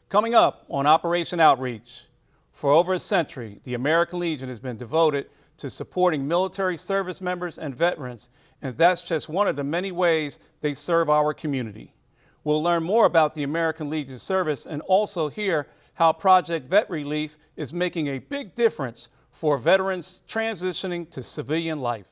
Coming up on Operation Outreach, for over a century, the American Legion has been devoted to supporting military service members and veterans, and that's just one of the many ways they serve our community. We'll learn more about the American Legion service and also hear how Project Vet Relief is making a big difference for veterans transitioning to civilian life.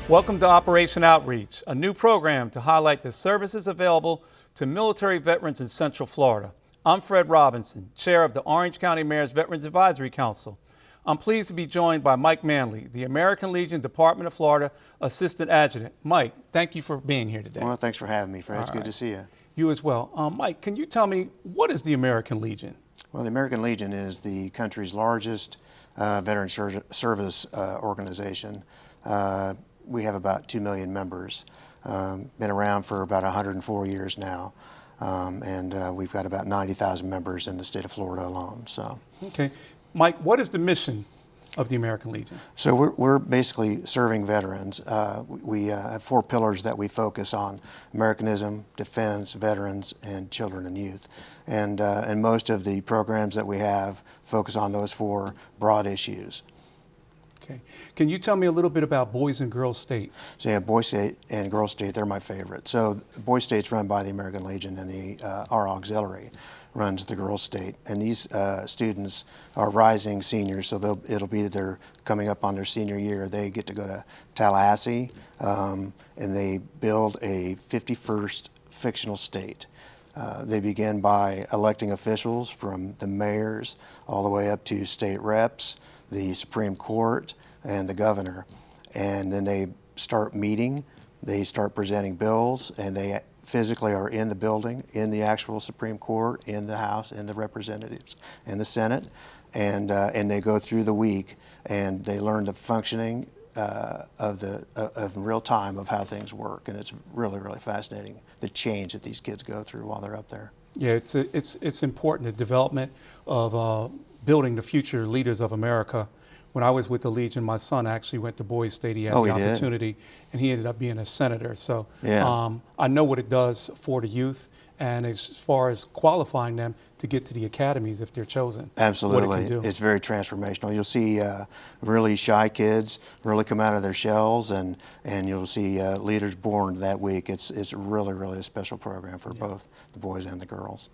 Welcome to Operation Outreach, a new program to highlight the services available to military veterans in Central Florida. I'm Fred Robinson, chair of the Orange County Mayor's Veterans Advisory Council. I'm pleased to be joined by Mike Manley, the American Legion Department of Florida Assistant Adjutant. Mike, thank you for being here today. Well, thanks for having me, Fred. It's good to see you. You as well. Mike, can you tell me, what is the American Legion? Well, the American Legion is the country's largest veteran service organization. We have about 2 million members. Been around for about 104 years now, and we've got about 90,000 members in the state of Florida alone. So, okay, Mike, what is the mission of the American Legion? So we're basically serving veterans. We have 4 pillars that we focus on: Americanism, defense, veterans, and children and youth. And most of the programs that we have focus on those 4 broad issues. Okay. Can you tell me a little bit about Boys and Girls State? So yeah, Boys State and Girls State, they're my favorite. So Boys State's run by the American Legion, and our auxiliary runs the Girls State. And these students are rising seniors, so they're coming up on their senior year. They get to go to Tallahassee, and they build a 51st fictional state. They begin by electing officials from the mayors all the way up to state reps, the Supreme Court, and the governor. And then they start meeting, they start presenting bills, and they physically are in the building, in the actual Supreme Court, in the House, in the Representatives, and the Senate, and they go through the week, and they learn the functioning of real time of how things work, and it's really, really fascinating, the change that these kids go through while they're up there. Yeah, it's important, the development of building the future leaders of America. When I was with the Legion, my son actually went to Boys State. He had the opportunity, and he ended up being a senator. So yeah. I know what it does for the youth, and as far as qualifying them to get to the academies if they're chosen. Absolutely, what it can do. It's very transformational. You'll see really shy kids really come out of their shells, and you'll see leaders born that week. It's really, really a special program for both the boys and the girls.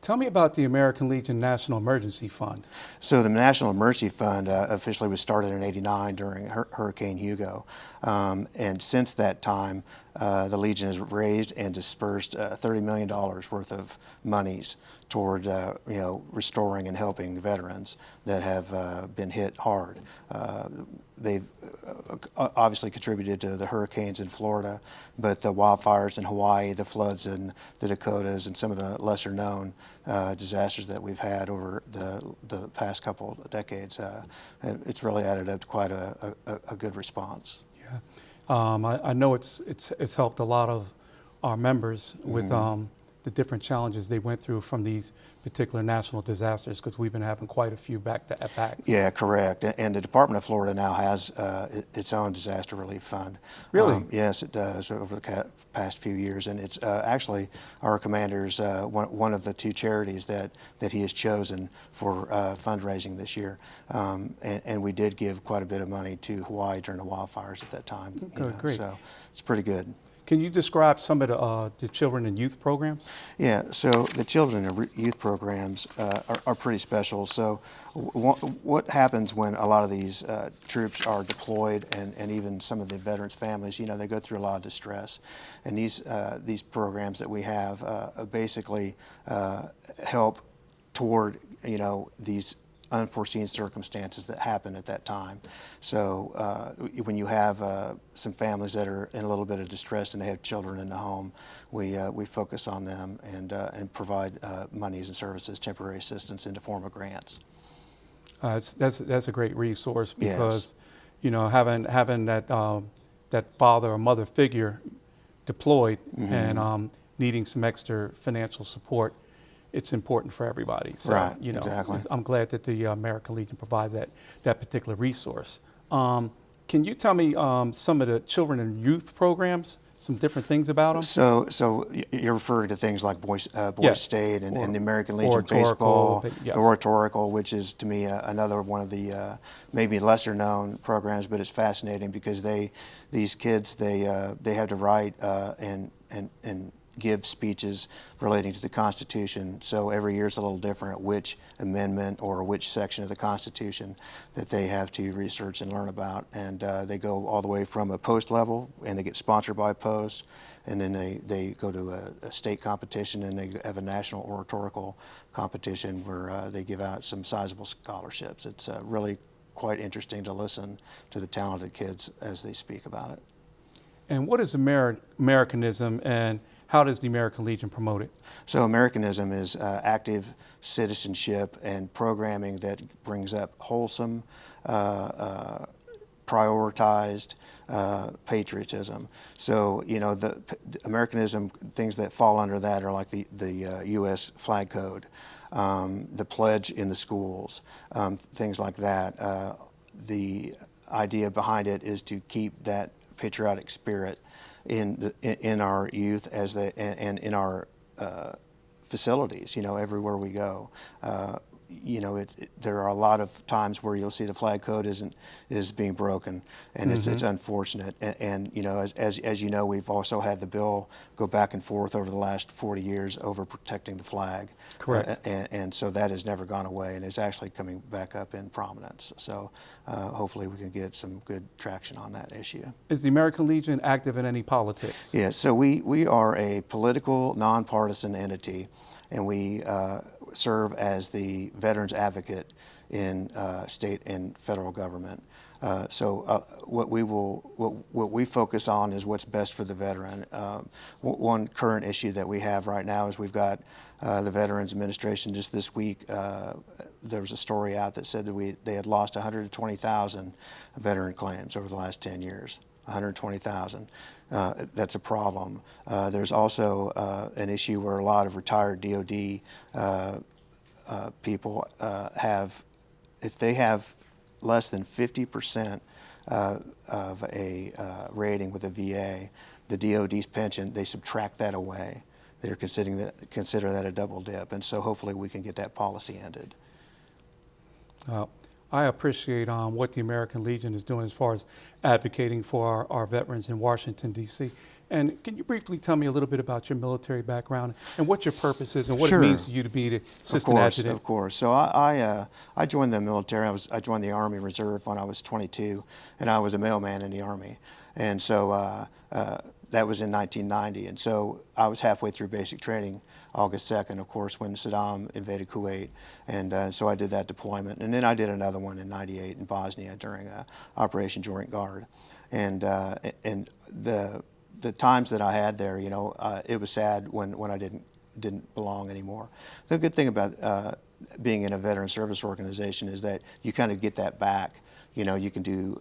Tell me about the American Legion National Emergency Fund. So the National Emergency Fund officially was started in '89 during Hurricane Hugo. And since that time, the Legion has raised and dispersed $30 million worth of monies toward restoring and helping veterans that have been hit hard. They've obviously contributed to the hurricanes in Florida, but the wildfires in Hawaii, the floods in the Dakotas, and some of the lesser known disasters that we've had over the past couple of decades, it's really added up to quite a good response. Yeah, I know it's helped a lot of our members with the different challenges they went through from these particular national disasters, because we've been having quite a few back-to-back. Yeah, correct. And the Department of Florida now has its own disaster relief fund. Really? Yes, it does, over the past few years. And it's actually our commander's one of the 2 charities that he has chosen for fundraising this year. And we did give quite a bit of money to Hawaii during the wildfires at that time. Good, great. So it's pretty good. Can you describe some of the children and youth programs? Yeah, so the children and youth programs are pretty special. So what happens when a lot of these troops are deployed, and even some of the veterans' families, they go through a lot of distress. And these programs that we have basically help toward, these unforeseen circumstances that happen at that time. So when you have some families that are in a little bit of distress and they have children in the home, we focus on them and provide monies and services, temporary assistance in the form of grants. That's a great resource, because having that father or mother figure deployed and needing some extra financial support it's important for everybody. So, Right, you know, exactly. I'm glad that the American Legion provides that particular resource. Can you tell me some of the children and youth programs, some different things about them? So you're referring to things like Boys Yes. State and the American Legion Oratorical, baseball, yes. the Oratorical, which is to me another one of the maybe lesser known programs, but it's fascinating because these kids they have to write and give speeches relating to the Constitution. So every year it's a little different which amendment or which section of the Constitution that they have to research and learn about. And they go all the way from a post level, and they get sponsored by Post, and then they go to a state competition, and they have a national oratorical competition where they give out some sizable scholarships. It's really quite interesting to listen to the talented kids as they speak about it. And what is Americanism, and how does the American Legion promote it? So Americanism is active citizenship and programming that brings up wholesome, prioritized patriotism. So, you know, the Americanism, things that fall under that are like the U.S. flag code, the pledge in the schools, things like that. The idea behind it is to keep that patriotic spirit in our youth and in our facilities, you know, everywhere we go. You know, there are a lot of times where you'll see the flag code is being broken, and it's unfortunate. And you know, as you know, we've also had the bill go back and forth over the last 40 years over protecting the flag. Correct. And so that has never gone away, and it's actually coming back up in prominence. So hopefully we can get some good traction on that issue. Is the American Legion active in any politics? Yeah, so we are a political, nonpartisan entity, and we serve as the veterans advocate in state and federal government. What we focus on is what's best for the veteran. One current issue that we have right now is we've got the Veterans Administration. Just this week, there was a story out that said that they had lost 120,000 veteran claims over the last 10 years. 120,000. That's a problem. There's also an issue where a lot of retired DOD people if they have less than 50% of a rating with a VA, the DOD's pension, they subtract that away. They're consider that a double dip, and so hopefully we can get that policy ended. I appreciate what the American Legion is doing as far as advocating for our veterans in Washington, D.C. And can you briefly tell me a little bit about your military background and what your purpose is and what Sure. it means to you to be the assistant adjutant? Of course. So I joined the military. I joined the Army Reserve when I was 22, and I was a mailman in the Army. And so that was in 1990. And so I was halfway through basic training August 2nd, of course, when Saddam invaded Kuwait. And so I did that deployment. And then I did another one in 98 in Bosnia during Operation Joint Guard. And the times that I had there, you know, it was sad when I didn't belong anymore. The good thing about being in a veteran service organization is that you kind of get that back. You know, you can do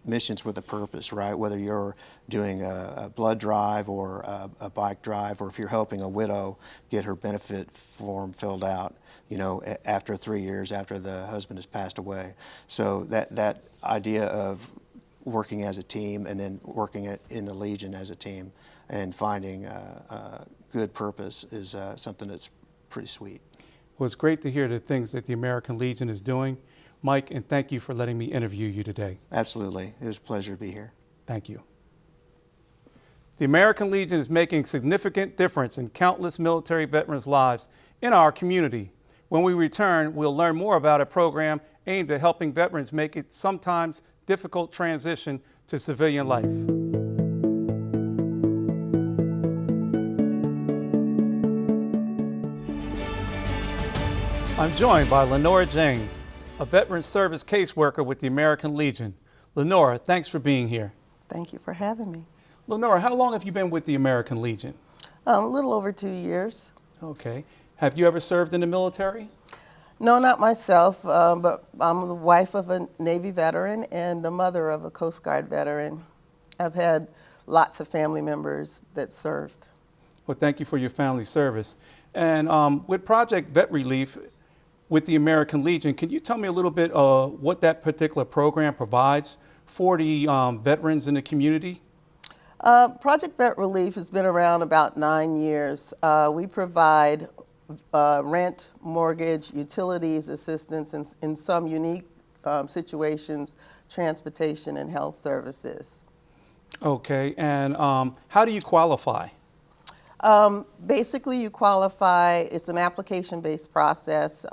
missions with a purpose, right? Whether you're doing a blood drive or a bike drive, or if you're helping a widow get her benefit form filled out, you know, after 3 years after the husband has passed away. So that idea of working as a team and then working in the Legion as a team and finding good purpose is something that's pretty sweet. Well, it's great to hear the things that the American Legion is doing. Mike, and thank you for letting me interview you today. Absolutely. It was a pleasure to be here. Thank you. The American Legion is making a significant difference in countless military veterans' lives in our community. When we return, we'll learn more about a program aimed at helping veterans make it sometimes difficult transition to civilian life. I'm joined by Lenora James, a veteran service caseworker with the American Legion. Lenora, thanks for being here. Thank you for having me. Lenora, how long have you been with the American Legion? A little over 2 years. Okay. Have you ever served in the military? No, not myself, but I'm the wife of a Navy veteran and the mother of a Coast Guard veteran. I've had lots of family members that served. Well, thank you for your family service. And with Project Vet Relief with the American Legion, can you tell me a little bit what that particular program provides for the veterans in the community? Project Vet Relief has been around about 9 years. We provide rent, mortgage, utilities assistance, and in some unique situations, transportation and health services. Okay, and how do you qualify? Basically, you qualify, it's an application-based process.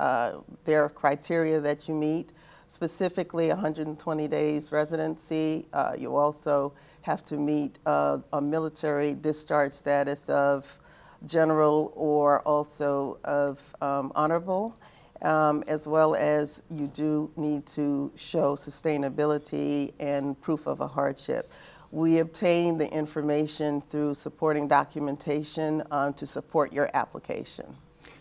There are criteria that you meet, specifically 120 days residency. You also have to meet a military discharge status of general or also of honorable, as well as you do need to show sustainability and proof of a hardship. We obtain the information through supporting documentation to support your application.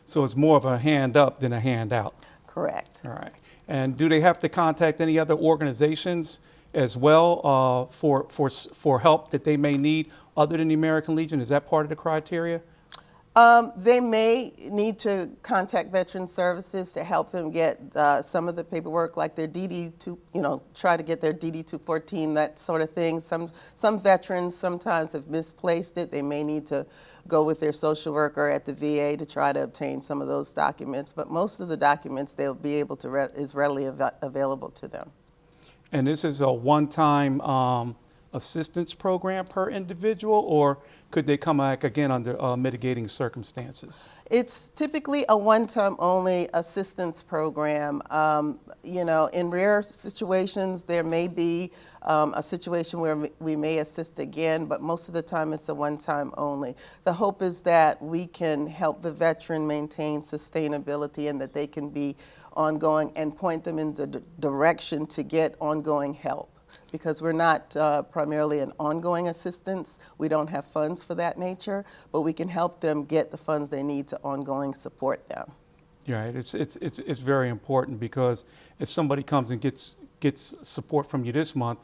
So it's more of a hand up than a handout. Correct. All right. And do they have to contact any other organizations as well for help that they may need other than the American Legion? Is that part of the criteria? They may need to contact Veteran Services to help them get some of the paperwork, like their DD-2, try to get their DD-214, that sort of thing. Some veterans sometimes have misplaced it. They may need to go with their social worker at the VA to try to obtain some of those documents. But most of the documents they'll be able to is readily available to them. And this is a one-time assistance program per individual, or could they come back again under mitigating circumstances? It's typically a one-time only assistance program. In rare situations, there may be a situation where we may assist again, but most of the time it's a one-time only. The hope is that we can help the veteran maintain sustainability and that they can be ongoing and point them in the direction to get ongoing help. Because we're not primarily an ongoing assistance. We don't have funds for that nature, but we can help them get the funds they need to ongoing support them. Right. It's very important, because if somebody comes and gets support from you this month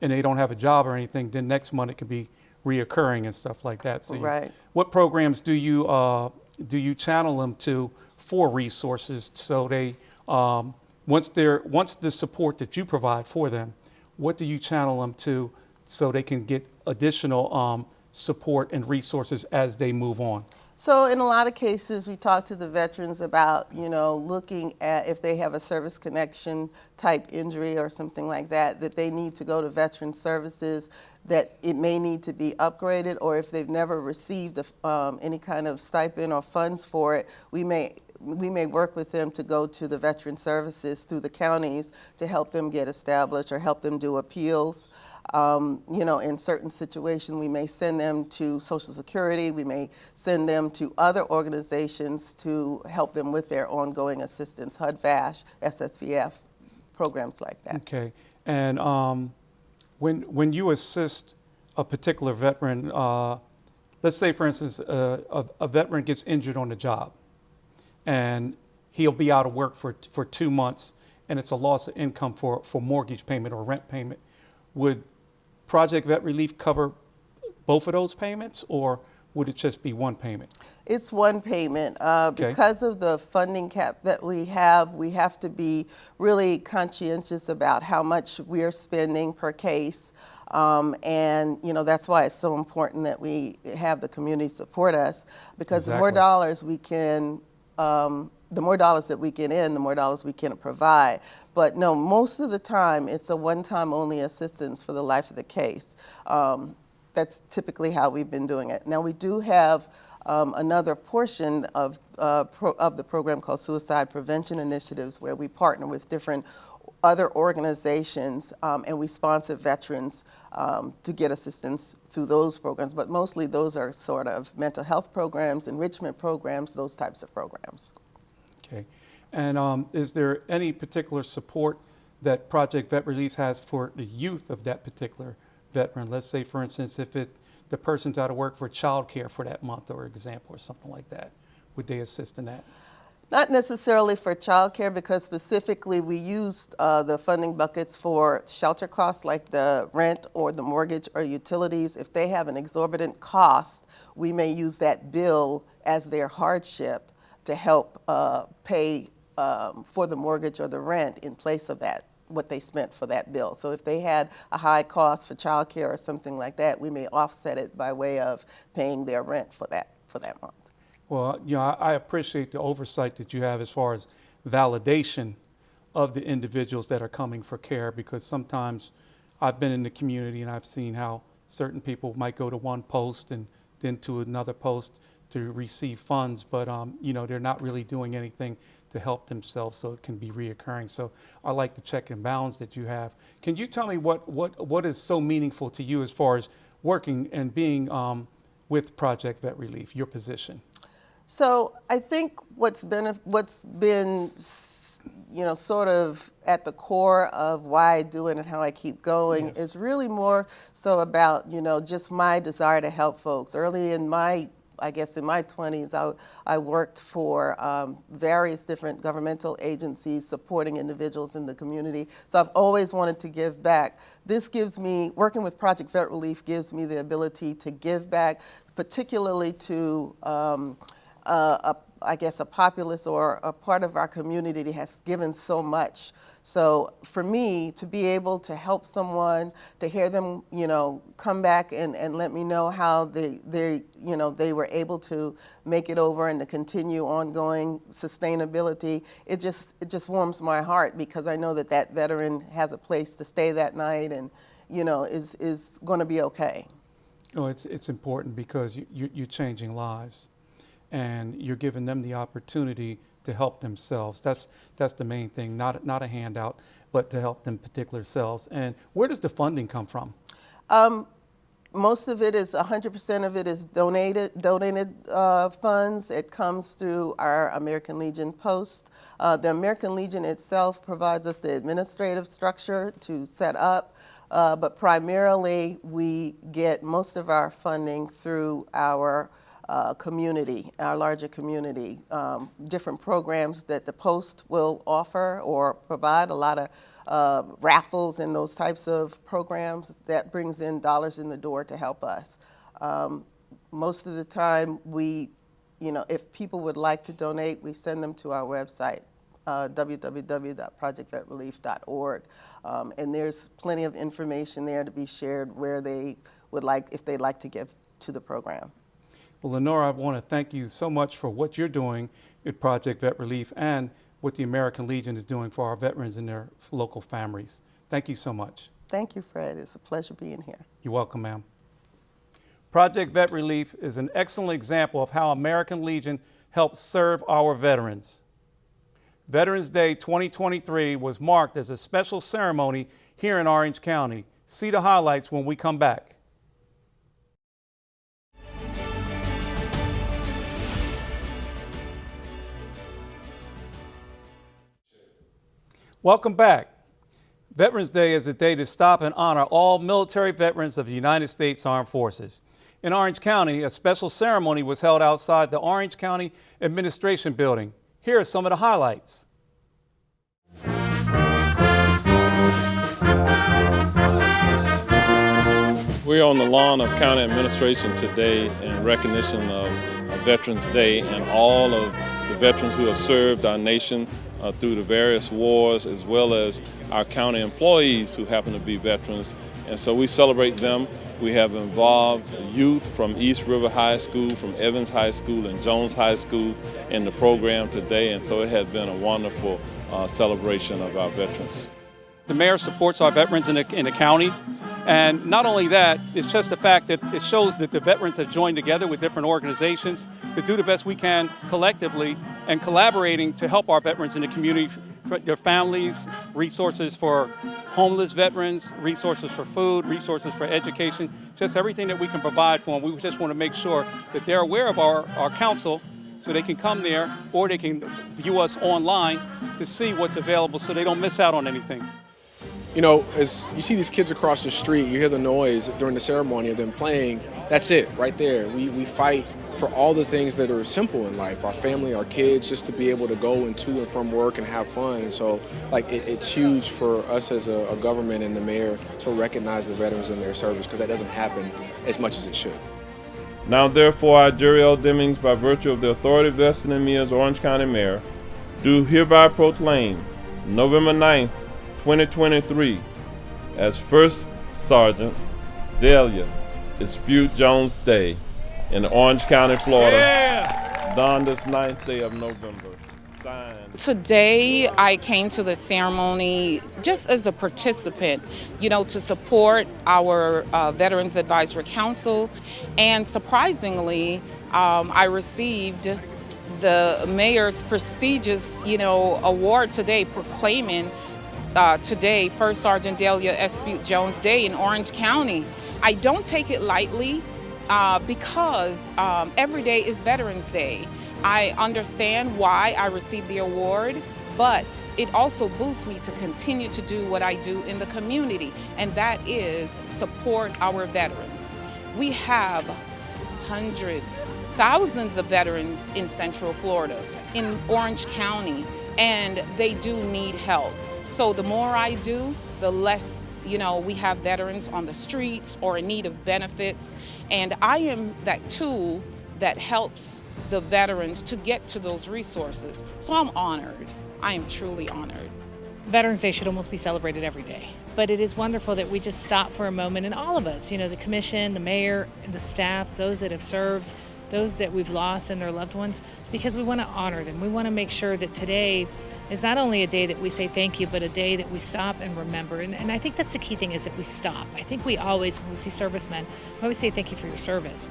and they don't have a job or anything, then next month it could be reoccurring and stuff like that. So right. What programs do you channel them to for resources, so they once the support that you provide for them, what do you channel them to so they can get additional support and resources as they move on? So in a lot of cases, we talk to the veterans about, looking at if they have a service connection type injury or something like that, that they need to go to Veteran Services, that it may need to be upgraded, or if they've never received any kind of stipend or funds for it, we may work with them to go to the Veteran Services through the counties to help them get established or help them do appeals. In certain situations, we may send them to Social Security. We may send them to other organizations to help them with their ongoing assistance, HUD-VASH, SSVF, programs like that. Okay. And when you assist a particular veteran, let's say, for instance, a veteran gets injured on the job, and he'll be out of work for 2 months, and it's a loss of income for mortgage payment or rent payment. Would Project Vet Relief cover both of those payments, or would it just be one payment? It's one payment. Okay. Because of the funding cap that we have to be really conscientious about how much we're spending per case. And that's why it's so important that we have the community support us, because Exactly. the more dollars we can the more dollars that we get in, the more dollars we can provide. But no, most of the time, it's a one-time only assistance for the life of the case. That's typically how we've been doing it. Now, we do have another portion of the program called Suicide Prevention Initiatives, where we partner with different other organizations, and we sponsor veterans to get assistance through those programs. But mostly those are sort of mental health programs, enrichment programs, those types of programs. Okay. And is there any particular support that Project Vet Relief has for the youth of that particular veteran? Let's say, for instance, if the person's out of work for child care for that month, or example, or something like that, would they assist in that? Not necessarily for childcare, because specifically we used the funding buckets for shelter costs like the rent or the mortgage or utilities. If they have an exorbitant cost, we may use that bill as their hardship to help pay for the mortgage or the rent in place of that, what they spent for that bill. So if they had a high cost for childcare or something like that, we may offset it by way of paying their rent for that month. Well, I appreciate the oversight that you have as far as validation of the individuals that are coming for care, because sometimes I've been in the community and I've seen how certain people might go to one post and then to another post to receive funds, but they're not really doing anything to help themselves, so it can be reoccurring. So I like the check and balance that you have. Can you tell me what is so meaningful to you as far as working and being with Project Vet Relief, your position? So I think what's been sort of at the core of why I do it and how I keep going is really more so about, just my desire to help folks. Early in my 20s, I worked for various different governmental agencies supporting individuals in the community. So I've always wanted to give back. This gives me, working with Project Vet Relief gives me the ability to give back, particularly to a populace or a part of our community that has given so much. So for me to be able to help someone, to hear them, come back and let me know how they were able to make it over and to continue ongoing sustainability, it just warms my heart, because I know that veteran has a place to stay that night and, is going to be okay. Oh, it's important, because you're changing lives, and you're giving them the opportunity to help themselves. That's the main thing, not a handout, but to help them particular selves. And where does the funding come from? Most of it is, 100% of it is donated funds. It comes through our American Legion post. The American Legion itself provides us the administrative structure to set up, but primarily we get most of our funding through our community, our larger community, different programs that the Post will offer or provide, a lot of raffles and those types of programs that brings in dollars in the door to help us. Most of the time if people would like to donate, we send them to our website, www.projectvetrelief.org, and there's plenty of information there to be shared where they would like, if they'd like to give to the program. Well, Lenora, I want to thank you so much for what you're doing at Project Vet Relief and what the American Legion is doing for our veterans and their local families. Thank you so much. Thank you, Fred. It's a pleasure being here. You're welcome, ma'am. Project Vet Relief is an excellent example of how American Legion helps serve our veterans. Veterans Day 2023 was marked as a special ceremony here in Orange County. See the highlights when we come back. Welcome back. Veterans Day is a day to stop and honor all military veterans of the United States Armed Forces. In Orange County, a special ceremony was held outside the Orange County Administration Building. Here are some of the highlights. We're on the lawn of County Administration today in recognition of Veterans Day and all of the veterans who have served our nation through the various wars, as well as our county employees who happen to be veterans. And so we celebrate them. We have involved youth from East River High School, from Evans High School, and Jones High School in the program today. And so it has been a wonderful celebration of our veterans. The mayor supports our veterans in the county. And not only that, it's just the fact that it shows that the veterans have joined together with different organizations to do the best we can collectively and collaborating to help our veterans in the community, their families, resources for homeless veterans, resources for food, resources for education, just everything that we can provide for them. We just want to make sure that they're aware of our council so they can come there, or they can view us online to see what's available so they don't miss out on anything. You know, as you see these kids across the street, you hear the noise during the ceremony of them playing, that's it right there. We fight for all the things that are simple in life, our family, our kids, just to be able to go and to and from work and have fun. So like it's huge for us as a government and the mayor to recognize the veterans in their service, because that doesn't happen as much as it should. Now therefore I, Jerry L. Demings, by virtue of the authority vested in me as Orange County Mayor, do hereby proclaim November 9th, 2023 as First Sergeant Delia Dispute Jones Day in Orange County, Florida, done this 9th day of November. Signed. Today, I came to the ceremony just as a participant, to support our Veterans Advisory Council. And surprisingly, I received the mayor's prestigious, award today, proclaiming today First Sergeant Delia Dispute Jones Day in Orange County. I don't take it lightly because every day is Veterans Day. I understand why I received the award, but it also boosts me to continue to do what I do in the community, and that is support our veterans. We have hundreds, thousands of veterans in Central Florida, in Orange County, and they do need help. So the more I do, the less we have veterans on the streets or in need of benefits, and I am that tool that helps the veterans to get to those resources. So I'm honored. I am truly honored. Veterans Day should almost be celebrated every day, but it is wonderful that we just stop for a moment, and all of us, the commission, the mayor, the staff, those that have served, those that we've lost and their loved ones, because we want to honor them. We want to make sure that today is not only a day that we say thank you, but a day that we stop and remember. And I think that's the key thing, is that we stop. I think we always, when we see servicemen, we always say thank you for your service.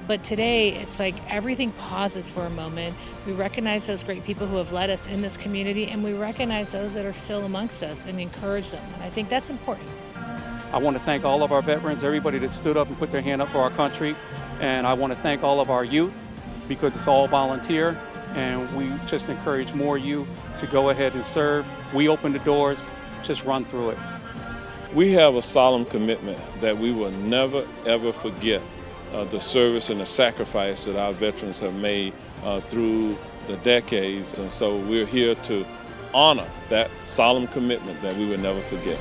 But today, it's like everything pauses for a moment. We recognize those great people who have led us in this community, and we recognize those that are still amongst us and encourage them. And I think that's important. I want to thank all of our veterans, everybody that stood up and put their hand up for our country. And I want to thank all of our youth, because it's all volunteer. And we just encourage more youth to go ahead and serve. We open the doors, just run through it. We have a solemn commitment that we will never, ever forget the service and the sacrifice that our veterans have made through the decades. And so we're here to honor that solemn commitment that we will never forget.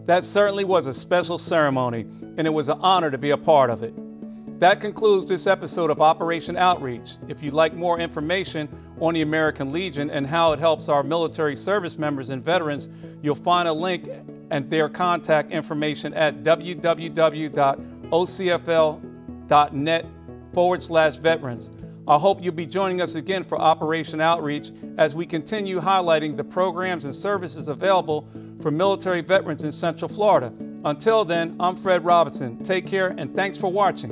That certainly was a special ceremony, and it was an honor to be a part of it. That concludes this episode of Operation Outreach. If you'd like more information on the American Legion and how it helps our military service members and veterans, you'll find a link and their contact information at www.ocfl.net/veterans. I hope you'll be joining us again for Operation Outreach as we continue highlighting the programs and services available for military veterans in Central Florida. Until then, I'm Fred Robinson. Take care and thanks for watching.